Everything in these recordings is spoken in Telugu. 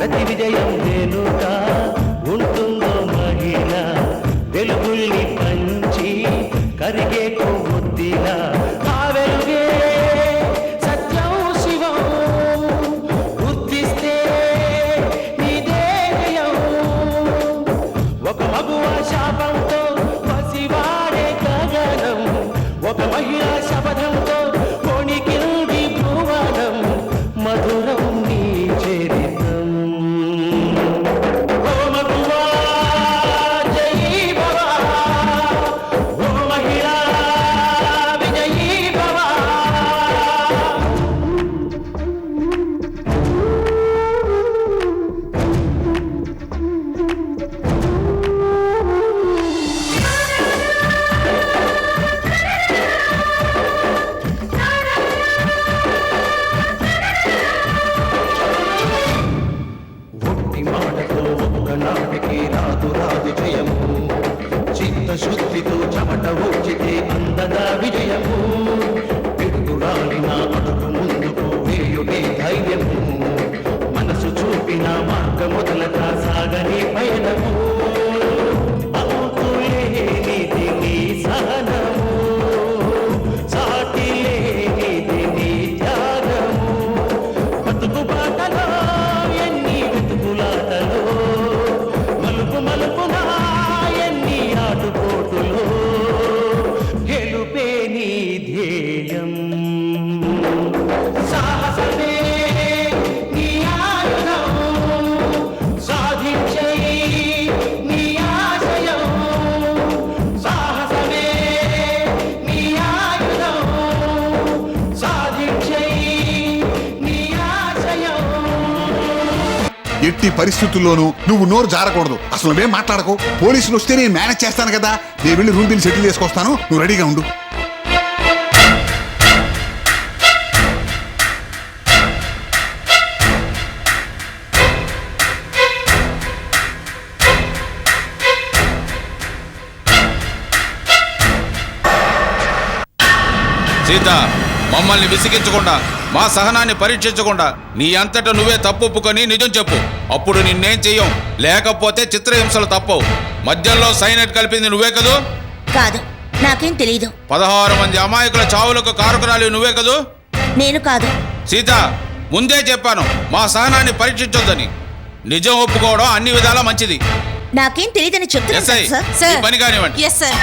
ప్రతి విజయం వెనుక ఉంటుందో మహిళ వెలుగుల్ని పంచి కరిగే కొవ్వొత్తిలా ఆ వెలుగే సత్యం శివం గుర్తిస్తే నీదే జయం ఒక మగువ శాపంతో పసివాడే గగనం ఒక మహిళా శపథంతో కొణికింది భువనం మధురం నీ చరిత్రం ఓ మగువా జయీ భవ ఓ మహిళా విజయీ భవ ఒట్టి మాటతో ఒక్కనాటికి రాదు రాదు జయము చిత్తశుద్ధితో చెమట ఊచితే అందదా విజయము పిడుగురాలిన అడుగు ముందుకు వేయుడే ధైర్యము మనసు చూపిన మార్గ మొదలక సాగని పయనము అంతులేనిది నీ సహనము సాటిలేనిది నీ త్యాగము బతుకు బాటలో ఎన్ని వెతుకులాటలో మలుపు మలుపున ఎన్ని ఆటుపోటులో గెలుపే నీ ధ్యేయం సాహసమే నీ ఆయుధం సాధించే నీ ఆశయం సాహసమే నీ ఆయుధం సాధించే నీ ఆశయం ఎట్టి పరిస్థితుల్లోనూ నువ్వు నోరు జారకూడదు. అసలు నువ్వేం మాట్లాడకు. పోలీసులు వస్తే నేను మేనేజ్ చేస్తాను కదా. నేను వెళ్ళి రూమ్ బిల్ సెటిల్ చేసుకొస్తాను. నువ్వు రెడీగా ఉండు. సీత, మమ్మల్ని విసిగించకుండా మా సహనాన్ని పరీక్షించకుండా నీ అంతటా నువ్వే తప్పు ఒప్పుకొని నిజం చెప్పు. అప్పుడు నిన్నేం చెయ్యం. లేకపోతే చిత్రహింసలు తప్పవు. మధ్యలో సైనైడ్ కలిపింది నువ్వే కదూ? కాదు, నాకేం తెలీదు. 16 మంది అమాయకుల చావులకు కారకురాలు నువ్వే కదూ? నేను కాదు. సీత, ముందే చెప్పాను మా సహనాన్ని పరీక్షించొద్దని. నిజం ఒప్పుకోవడం అన్ని విధాలా మంచిది. నాకేం తెలియదని చెప్తున్నాను ఎస్ఐ, సార్. ఈ పని కానివ్వండి. Yes sir.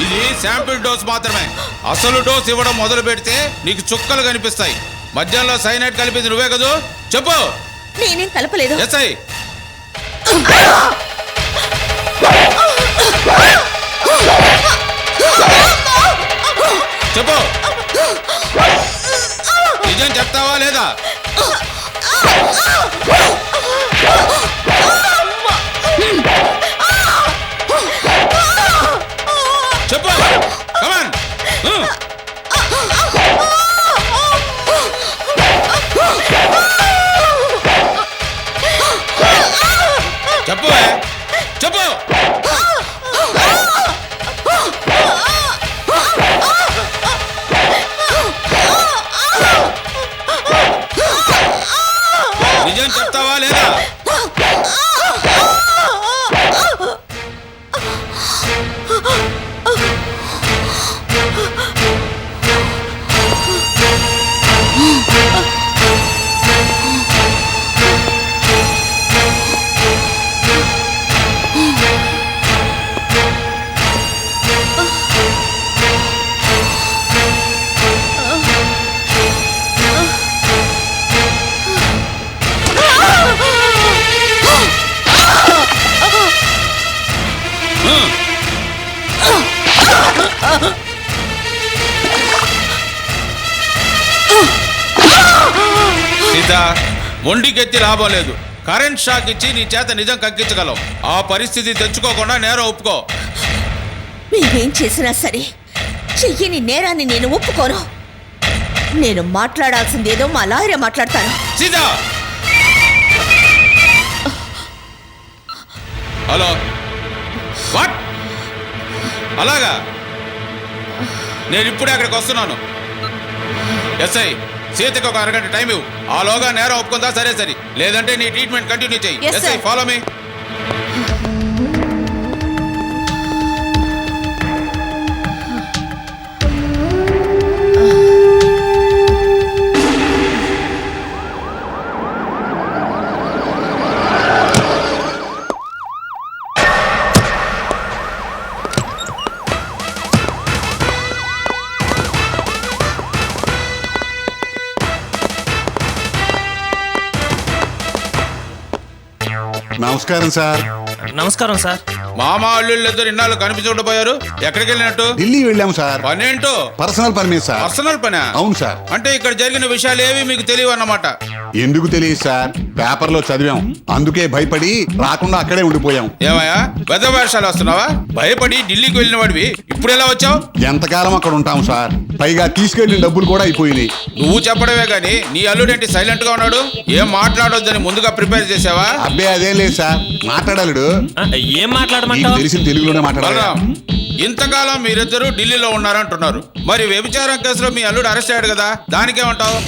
ఇది శాంపిల్ డోస్ మాత్రమే. అసలు డోస్ ఇవ్వడం మొదలు పెడితే నీకు చుక్కలు కనిపిస్తాయి. మధ్యలో సైనైడ్ కలిపింది నువ్వే కదూ? చెప్పు. నేనేం కలపలేదు. ఎస్ఐ, చెప్పు. నిజం చెప్తావా లేదా? చెప్పు. కమాన్. చెప్పు. చెప్పు. నిజం చెప్తావా లేదా? సీత, మొండికెత్తి లాభం లేదు. కరెంట్ షాక్ ఇచ్చి నీ చేత నిజం కక్కించగలవు. ఆ పరిస్థితి తెచ్చుకోకుండా నేరం ఒప్పుకో. మీరేం చేసినా సరే చెయ్యని నేరాన్ని నేను ఒప్పుకోను. నేను మాట్లాడాల్సిందేదో మా లాయరే మాట్లాడతాను. సీత హలో వాట్ అలాగా నేను ఇప్పుడే అక్కడికి వస్తున్నాను. ఎస్ఐ సీతకి ఒక అరగంట టైం ఇవ్వు. ఆలోగా నేరం ఒప్పుకుందా సరే సరే, లేదంటే నీ ట్రీట్మెంట్ కంటిన్యూ చెయ్యి. Yes, SI sir. Follow me. నమస్కారం సార్. నమస్కారం సార్. మామ అల్లుళ్ళు ఇద్దరు ఇన్నాళ్ళు కనిపించకపోయారు, ఎక్కడికి వెళ్ళినట్టు? ఢిల్లీ వెళ్ళాం సార్. పనేంటో? పర్సనల్ పని మీద సార్. పర్సనల్ పనా? అవును సార్. అంటే ఇక్కడ జరిగిన విషయాలు ఏవి మీకు తెలియవు అన్నమాట. ఎందుకు తెలియదు సార్, పేపర్లో చదివాం, అందుకే భయపడి రాకుండా అక్కడే ఉండిపోయాం. ఏమయ్యా పెద్ద వేషాలు వస్తున్నావా? భయపడి ఢిల్లీకి వెళ్ళిన వాడివి ఇప్పుడు ఎలా వచ్చావు? ఎంతకాలం అక్కడ ఉంటాం సార్, పైగా తీసుకెళ్లిన డబ్బులు కూడా అయిపోయినాయి. నువ్వు చెప్పడమే గాని నీ అల్లుడేంటి సైలెంట్ గా ఉన్నాడు? ఏం మాట్లాడొద్దని ముందుగా ప్రిపేర్ చేసావా? అబ్బే అదేం లేదు సార్, మాట్లాడాలడు. ఏం మీకు మాట్లాడమంటావు? తెలిసిన తెలుగులోనే మాట్లాడాలి. బలరాం, ఇంతకాలం మీరిద్దరూ ఢిల్లీలో ఉన్నారంటున్నారు, మరి వ్యభిచారం కేసులో మీ అల్లుడు అరెస్ట్ అయ్యాడు కదా, దానికేమంటావు?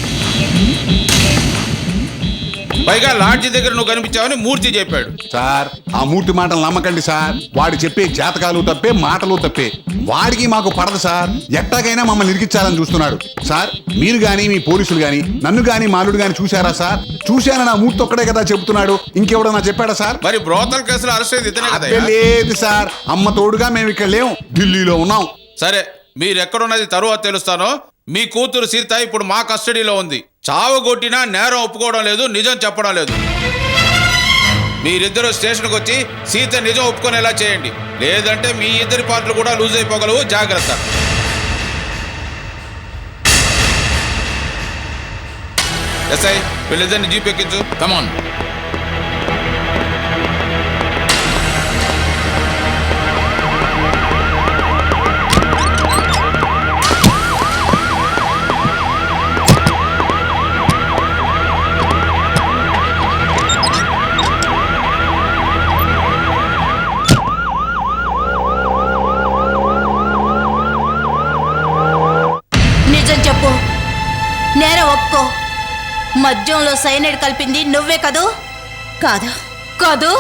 పైగా లాడ్జి దగ్గర నువ్వు కనిపించావని మూర్తి చెప్పాడు. సార్ ఆ మూర్తి మాటలు నమ్మకండి సార్, వాడు చెప్పే జాతకాలు తప్పే, మాటలు తప్పే. వాడికి మాకు పడదు సార్, ఎట్టాగైనా మమ్మల్ని ఇరికించాలని చూస్తున్నాడు సార్. మీరు గాని మీ పోలీసులు గాని నన్ను గాని మాలుడు గాని చూశారా సార్? చూశానని ఆ మూర్తి ఒక్కడే కదా చెబుతున్నాడు, ఇంకెవడన్నా చెప్పాడా సార్? మరి బ్రోతల్ కేసులో అరెస్ట్ అయింది ఇతనే అబ్బే కదా? లేదు సార్, అమ్మ తోడుగా మేము ఇక్కడ లేవు, ఢిల్లీలో ఉన్నాం. సరే, మీరు ఎక్కడున్నది తరువాత తెలుస్తాను. మీ కూతురు సీత ఇప్పుడు మా కస్టడీలో ఉంది. చావగొట్టినా నేరం ఒప్పుకోవడం లేదు, నిజం చెప్పడం లేదు. మీరిద్దరూ స్టేషన్కి వచ్చి సీత నిజం ఒప్పుకునేలా చేయండి, లేదంటే మీ ఇద్దరి పార్టీలు కూడా లూజ్ అయిపోగలవు, జాగ్రత్త. ఎస్ఐ వీళ్ళిద్దరిని జీప్ ఎక్కించు. కమాన్. నిజం చెప్పు, నేరం ఒప్పుకో. మద్యంలో సైనైడ్ కలిపింది నువ్వే కదూ? కాదు కాదు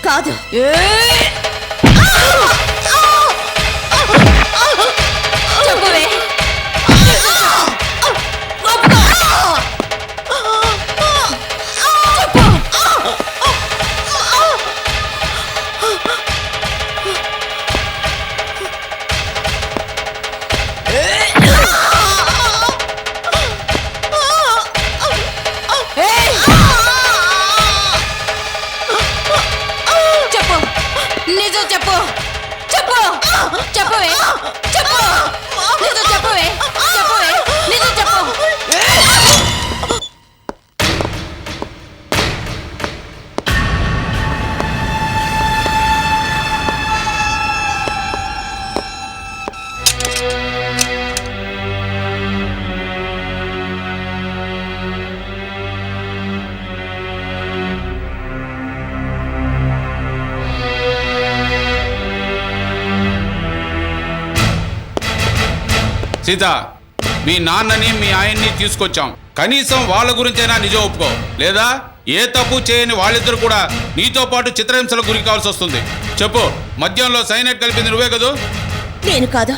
కాదు. చెప్పువే. ఒప్పుకో. చెప్పు. చెప్పు, నిజం చెప్పు. చెప్పు, చెప్పవే. చెప్పు, నిజం చెప్పవే. చెప్పవే, నిజం చెప్పు. సీత, మీ నాన్నని మీ ఆయన్ని తీసుకొచ్చాం, కనీసం వాళ్ళ గురించైనా నిజం ఒప్పుకో, లేదా ఏ తప్పు చేయని వాళ్ళిద్దరు కూడా నీతో పాటు చిత్రహింసలకు గురి కావాల్సి వస్తుంది. చెప్పు, మద్యంలో సైనైడ్ కలిపింది నువ్వే కదూ? నేను కాదు,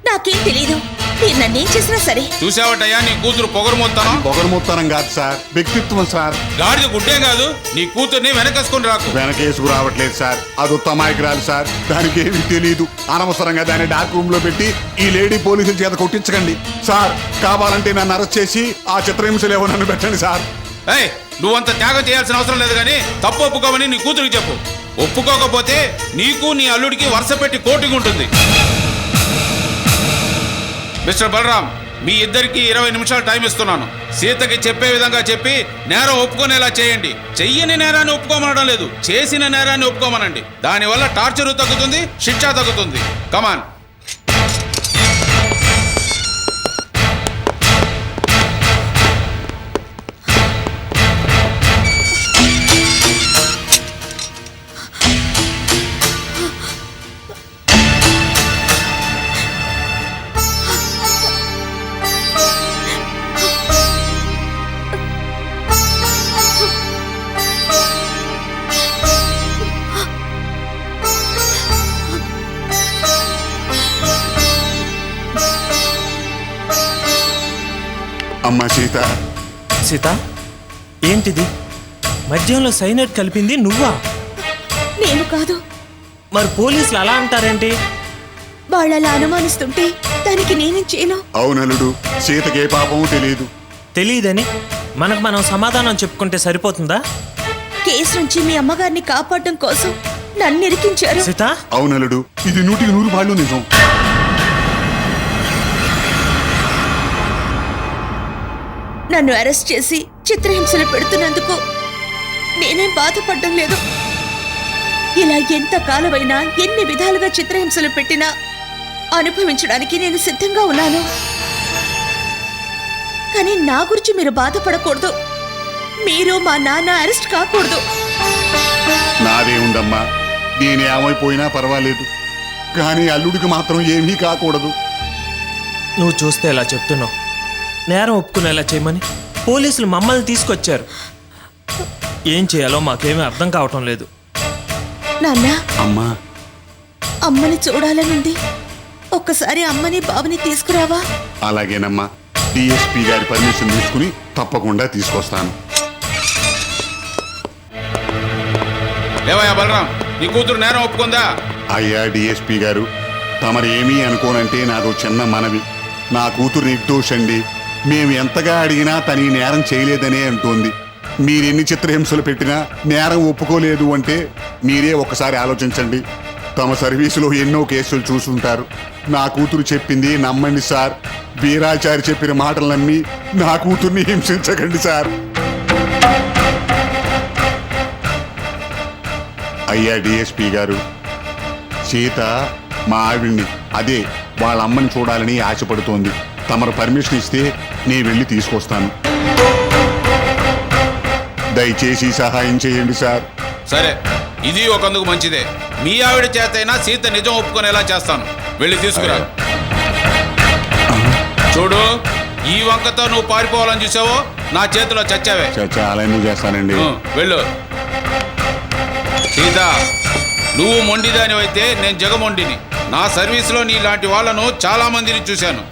నాకేం తెలీదు. మీరు నన్నేం చేసినా సరే. చూసావటయ్యా నీ కూతురు పొగరుమోత్తాను? పొగరమూత్తనం కాదు సార్, వ్యక్తిత్వం సార్. గాడిద గుడ్డే కాదు, నీ కూతుర్ని వెనకేసుకుని రాకు. వెనకేసుకు రావట్లేదు సార్, అది ఉత్తమాయకురాలు సార్, దానికి ఏమీ తెలియదు. అనవసరంగా దాన్ని డార్క్ రూమ్ లో పెట్టి ఈ లేడీ పోలీసుల చేత కొట్టించకండి సార్. కావాలంటే నన్ను అరెస్ట్ చేసి ఆ చిత్రహింసలు ఏవో నన్ను పెట్టండి సార్. ఏయ్, నువ్వంత త్యాగం చేయాల్సిన అవసరం లేదు, కానీ తప్పు ఒప్పుకోమని నీ కూతురికి చెప్పు. ఒప్పుకోకపోతే నీకు నీ అల్లుడికి వరుస పెట్టి కోటింగ్ ఉంటుంది. మిస్టర్ బలరాం, మీ ఇద్దరికి 20 నిమిషాలు టైం ఇస్తున్నాను. సీతకి చెప్పే విధంగా చెప్పి నేరం ఒప్పుకునేలా చేయండి. చెయ్యని నేరాన్ని ఒప్పుకోమనడం లేదు, చేసిన నేరాన్ని ఒప్పుకోమనండి. దానివల్ల టార్చరు తగ్గుతుంది, శిక్ష తగ్గుతుంది. కమాన్. అమ్మా సీత, సీత ఏంటిది? మద్యంలో సైనైడ్ కలిపింది నువ్వా? నేను కాదు. మరి పోలీసులు అలా అంటారేంటి? వాళ్ళు అలా అనుమానిస్తుంటే దానికి నేనేం చేయను. అవునలుడు, సీతకే పాపము తెలియదు. తెలియదని మనకు మనం సమాధానం చెప్పుకుంటే సరిపోతుందా? కేసు నుంచి మీ అమ్మగారిని కాపాడడం కోసం నన్ను ఇరికించారు. సీత అవునలుడు, ఇది 100% నిజం. నన్ను అరెస్ట్ చేసి చిత్రహింసలు పెడుతున్నందుకు నేనేం బాధపడడం లేదు. ఇలా ఎంత కాలమైనా ఎన్ని విధాలుగా చిత్రహింసలు పెట్టినా అనుభవించడానికి నేను సిద్ధంగా ఉన్నాను. కానీ నా గురించి మీరు బాధపడకూడదు. మీరు మా నాన్న అరెస్ట్ కాకూడదు. నాదే ఉందమ్మా, నేను ఏమైపోయినా పర్వాలేదు, కానీ అల్లుడికి మాత్రం ఏమీ కాకూడదు. నువ్వు చూస్తే ఇలా చెప్తున్నావు. నేరం ఒప్పుకునేలా చేయమని పోలీసులు మమ్మల్ని తీసుకొచ్చారు. ఏం చేయాలో మాకేమీ అర్థం కావటం లేదు. నాన్న, అమ్మా, అమ్మని చూడాలనుంది. ఒక్కసారి అమ్మని బాబుని తీసుకురావా? అలాగేనమ్మా, డిఎస్పీ గారి పర్మిషన్ తీసుకుని తప్పకుండా తీసుకొస్తాను. ఏవయ్యా బలరాం, నీ కూతురు నేరం ఒప్పుకుందా? అయ్యా డిఎస్పీ గారు, తమరు ఏమీ అనుకోనంటే నాదో చిన్న మనవి. నా కూతురు నిర్దోషండి. మేము ఎంతగా అడిగినా తను ఈ నేరం చేయలేదనే అంటోంది. మీరెన్ని చిత్రహింసలు పెట్టినా నేరం ఒప్పుకోలేదు అంటే మీరే ఒక్కసారి ఆలోచించండి. తమ సర్వీసులో ఎన్నో కేసులు చూసుంటారు. నా కూతురు చెప్పింది నమ్మండి సార్. వీరాచారి చెప్పిన మాటలు నమ్మి నా కూతుర్ని హింసించకండి సార్. అయ్యా డిఎస్పీ గారు, సీత మా ఆవిడ్ని, అదే వాళ్ళ అమ్మని చూడాలని ఆశపడుతోంది. తమరు పర్మిషన్ ఇస్తే నేను వెళ్ళి తీసుకొస్తాను. దయచేసి సహాయం చేయండి సార్. సరే, ఇది ఒకందుకు మంచిదే. మీ ఆవిడ చేతైనా సీత నిజం ఒప్పుకునేలా చేస్తాను. వెళ్ళి తీసుకురా. చూడు, ఈ వంకతో నువ్వు పారిపోవాలని చూసావో నా చేతిలో చచ్చావే. చాలా ఎందుకు చేస్తానండి. వెళ్ళు. సీత, నువ్వు మొండిదానివైతే నేను జగమొండిని. నా సర్వీసులో నీలాంటి వాళ్ళను చాలా మందిని చూశాను.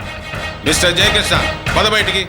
మిస్టర్ జయకృష్ణ, పద బయటికి.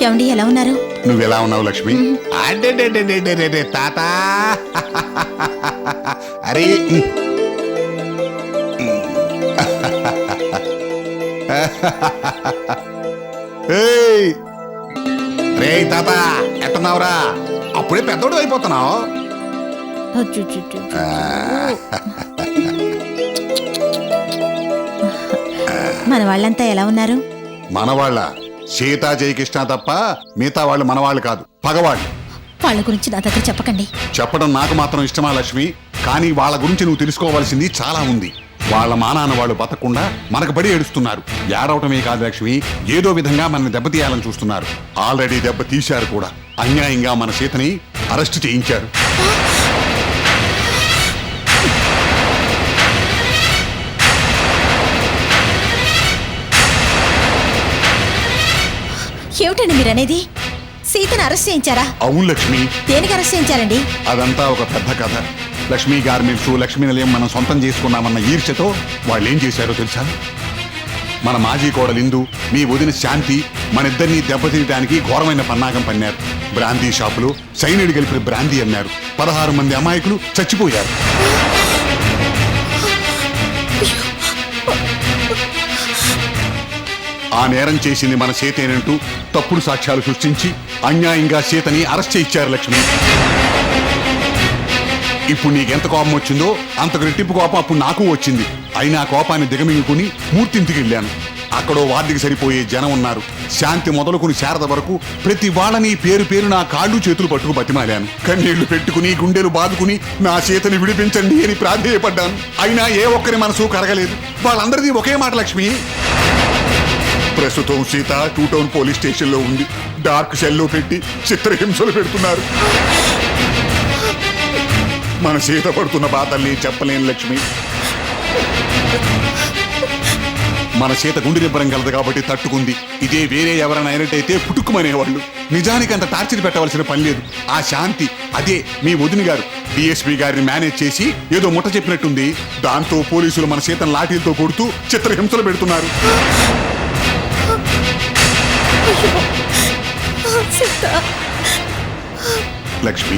ఏమండి, ఎలా ఉన్నారు? నువ్వెలా ఉన్నావు లక్ష్మి? అడే తాత, అరే రే తాత, ఎట్టున్నావురా? అప్పుడే పెద్దోడు అయిపోతున్నావు. మన వాళ్ళంతా ఎలా ఉన్నారు? మనవాళ్ళ సీతా జయకృష్ణ తప్ప మిగతా వాళ్ళు మనవాళ్ళు కాదు, పగవాళ్ళు. వాళ్ళ గురించి నా దగ్గర చెప్పకండి. చెప్పడం నాకు మాత్రం ఇష్టమా లక్ష్మి? కానీ వాళ్ళ గురించి నువ్వు తెలుసుకోవాల్సింది చాలా ఉంది. వాళ్ళ మానాన్న వాళ్ళు బతకకుండా మనకు పడి ఏడుస్తున్నారు. ఏడవటమే కాదు లక్ష్మి, ఏదో విధంగా మనల్ని దెబ్బతీయాలని చూస్తున్నారు. ఆల్రెడీ దెబ్బ తీశారు కూడా. అన్యాయంగా మన సీతని అరెస్ట్ చేయించారు. ఏమిటండి మీరు అనేది? సీతను అరెస్ట్ చేయించారా? అవును లక్ష్మి, దేనికి అరెస్ట్ చేయించారండి? అదంతా ఒక పెద్ద కథ. లక్ష్మీ గార్మెంట్స్, లక్ష్మీ నిలయం మనం సొంతం చేసుకున్నామన్న ఈర్ష్యతో వాళ్ళు ఏం చేశారో తెలుసా? మన మాజీ కోడలు ఇందు, మీ వదిన శాంతి మన ఇద్దరిని దెబ్బతీయడానికి ఘోరమైన పన్నాగం పన్నారు. బ్రాందీ షాపులో సైనిడ్ కలిపిన బ్రాందీ అన్నారు. 16 మంది అమాయకులు చచ్చిపోయారు. ఆ నేరం చేసింది మన సీతేనంటూ తప్పుడు సాక్ష్యాలు సృష్టించి అన్యాయంగా సీతని అరెస్ట్ చేయించారు లక్ష్మి. ఇప్పుడు నీకెంత కోపం వచ్చిందో అంతకు రెట్టింపు కోపం అప్పుడు నాకు వచ్చింది. అయినా కోపాన్ని దిగమింగుకుని మూర్తింటికి వెళ్ళాను. అక్కడో వార్డుకి సరిపోయే జనం ఉన్నారు. శాంతి మొదలుకుని శారద వరకు ప్రతి వాళ్ళని పేరు పేరు నా కాళ్ళు చేతులు పట్టుకు బతిమాలాను. కన్నీళ్లు పెట్టుకుని గుండెలు బాదుకుని నా సీతని విడిపించండి అని ప్రాధేయపడ్డాను. అయినా ఏ ఒక్కరి మనసు కరగలేదు. వాళ్ళందరిది ఒకే మాట లక్ష్మి. ప్రస్తుతం సీత 2 టౌన్ పోలీస్ స్టేషన్లో ఉంది. డార్క్ సెల్లో పెట్టి చిత్రహింసలు పెడుతున్నారు. మన సీత పడుతున్న బాధల్ని చెప్పలేను లక్ష్మి. మన సీత గుండె నిబ్బరం కలదు కాబట్టి తట్టుకుంది. ఇదే వేరే ఎవరైనా అయినట్టయితే పుట్టుకుమనేవాళ్ళు. నిజానికి అంత టార్చర్ పెట్టవలసిన పని లేదు. ఆ శాంతి, అదే మీ వదిన గారు డిఎస్పీ గారిని మేనేజ్ చేసి ఏదో ముట్ట చెప్పినట్టుంది. దాంతో పోలీసులు మన సీతను లాఠీలతో కొడుతూ చిత్రహింసలు పెడుతున్నారు. లక్ష్మి,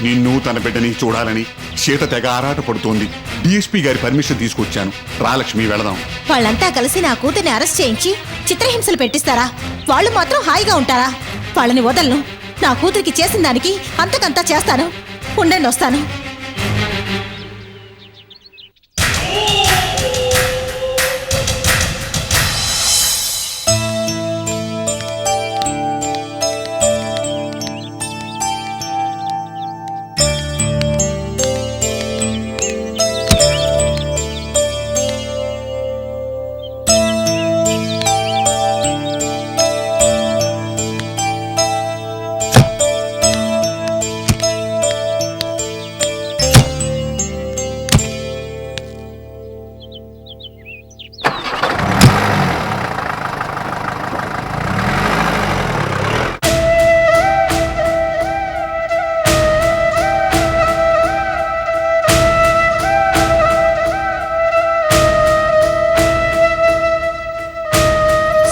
నిన్ను తన బిడ్డని చూడాలని సీత తెగ ఆరాట పడుతోంది. డిఎస్పీ గారి పర్మిషన్ తీసుకొచ్చాను. రా లక్ష్మి, వెళదాం. వాళ్ళంతా కలిసి నా కూతుర్ని అరెస్ట్ చేయించి చిత్రహింసలు పెట్టిస్తారా? వాళ్ళు మాత్రం హాయిగా ఉంటారా? వాళ్ళని వదలను. నా కూతురికి చేసిన దానికి అంతకంతా చేస్తాను. ఉండండి, వస్తాను.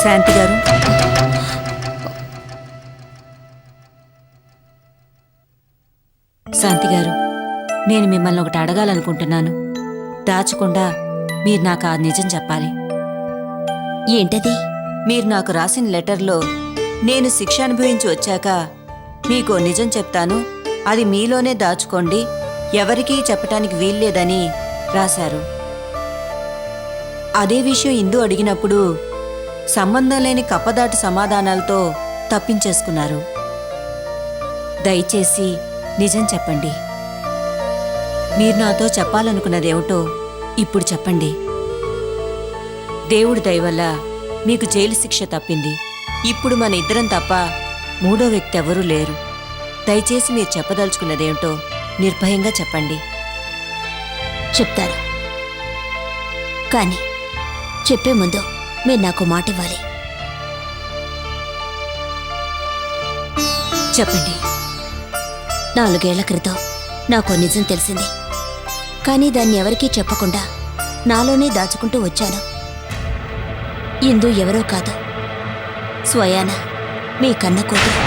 శాంతి గారు, శాంతి గారు, నేను మిమ్మల్ని ఒకటి అడగాలనుకుంటున్నాను. దాచకుండా మీరు నాకు ఆ నిజం చెప్పాలి. ఏంటది? మీరు నాకు రాసిన లెటర్లో నేను శిక్ష అనుభవించి వచ్చాక మీకు నిజం చెప్తాను, అది మీలోనే దాచుకోండి, ఎవరికీ చెప్పటానికి వీల్లేదని రాశారు. అదే విషయం ఇందు అడిగినప్పుడు సంబంధం లేని కప్పదాటి సమాధానాలతో తప్పించేసుకున్నారు. దయచేసి నిజం చెప్పండి. మీరు నాతో చెప్పాలనుకున్నదేమిటో ఇప్పుడు చెప్పండి. దేవుడి దయ వల్ల మీకు జైలు శిక్ష తప్పింది. ఇప్పుడు మన ఇద్దరం తప్ప మూడో వ్యక్తి ఎవరూ లేరు. దయచేసి మీరు చెప్పదలుచుకున్నదేమిటో నిర్భయంగా చెప్పండి. చెప్తాను, కానీ చెప్పే ముందు మీరు నాకు మాట ఇవ్వాలి. చెప్పండి. 4 ఏళ్ల క్రితం నాకు నిజం తెలిసింది. కానీ దాన్ని ఎవరికీ చెప్పకుండా నాలోనే దాచుకుంటూ వచ్చాను. ఇందు ఎవరో కాదు, స్వయాన మీ కన్న కూతురు.